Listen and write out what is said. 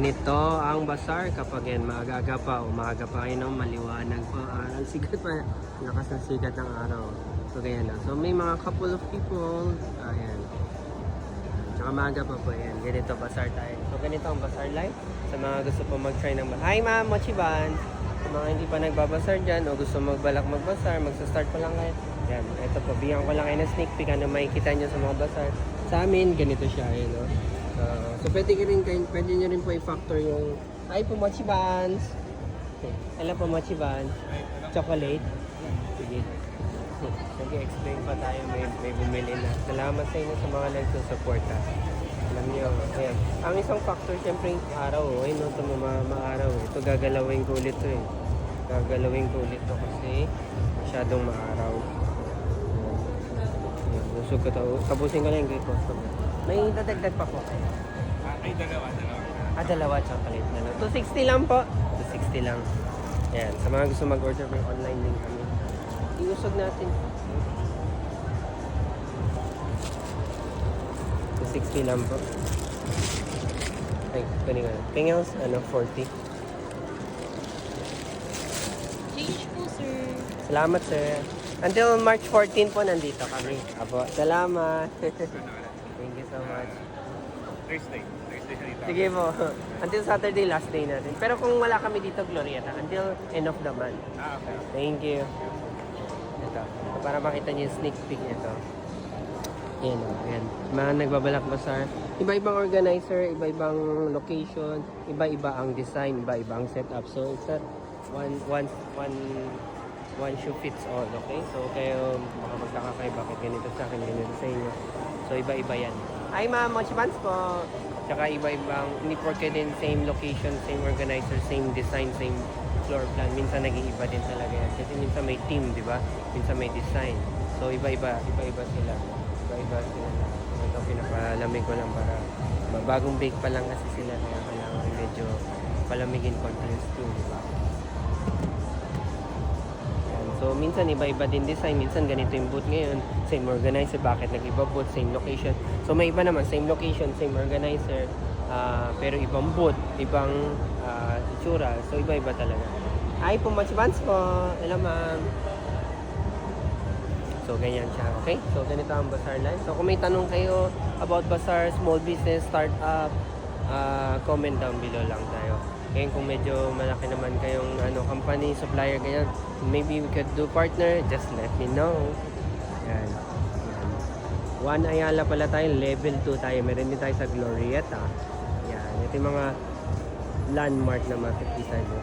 ganito ang bazaar kapag yan maaga pa, umaga pa kayo ng maliwanag pa, ang sikat pa, lakas ng sikat ng araw. So ganyan na. So may mga couple of people, ayan. Tsaka maaga pa po yan. Ganito bazaar tayo. So ganito ang bazaar life. Sa mga gusto po mag-try ng bazaar. Hi ma'am, Mochiban! Sa mga hindi pa nagbabasar dyan o gusto magbalak magbasar, magsa-start pa lang kayo. Yan, ito po, bigyan ko lang kayo ng sneak peek ano makikita nyo sa mga bazaar. Sa amin, ganito siya, yun, no? So pwede nyo rin po i-factor yung hi po Mochibans. Hello po Mochiban. Chocolate. Sige. Nag-explain pa tayo, may bumili na. Salamat sa inyo sa mga nagsusupport ha. Alam nyo, ayan. Ang isang factor, syempre yung araw. Ayun, no, ito maaraw. Ito gagalawin ko ulit to eh. Gagalawin ko ulit to kasi masyadong maaraw. Ayan, nusog ko to. Tapusin ko na yung kay customer. May dadagdag pa po kayo. Ay, dalawa. Dalawa chocolate na lang. 260 lang po. 260 lang. Ayan, sa mga gusto mag-order may online link kami. Iusog natin. 260 lang po. Ay, kunin nga. Pingels, 40. Change po, sir. Salamat, sir. Until March 14 po, nandito kami. Apo, salamat. Thank you so much. Thursday siya dito. Sige po. Until Saturday, last day natin. Pero kung wala kami dito, Glorieta, until end of the month. Okay. Thank you. Ito. Para makita niyo yung sneak peek nito. Yan o. Yan. Mga nagbabalak bazaar. Iba-ibang organizer, iba-ibang location, iba-iba ang design, iba-iba ang setup. So, it's not one shoe fits all, okay? So, kayo baka magtaka kayo bakit ganito sa akin, ganito sa inyo. So, iba-iba yan. Hi, ma'am. Mochibans po. Tsaka iba-ibang, hindi porke din same location, same organizer, same design, same floor plan. Minsan nag-iiba din talaga yan. Kasi minsan may team, di ba? Minsan may design. So, iba-iba sila. Iba-iba sila. Ito, pinapalamig ko lang para bagong bake pa lang kasi sila. Kaya kailangan medyo palamigin konti yung steam, di ba? So, minsan iba-iba din design. Minsan ganito yung booth ngayon. Same organizer. Bakit nag-iba booth? Same location. So, may iba naman. Same location, same organizer. Pero ibang booth. Ibang itsura. So, iba-iba talaga. Hi po, Mochibans po. Hello, ma'am. So, ganyan siya. Okay? So, ganito ang bazaar life. So, kung may tanong kayo about bazaar, small business, startup, comment down below lang tayo. Ngayon kung medyo malaki naman kayong company, supplier, ganyan, maybe we could do partner, just let me know. Yan. Yan. 1 Ayala pala tayo, level 2 tayo. Meron din tayo sa Glorieta. Yan. Ito yung mga landmark na makikita nyo.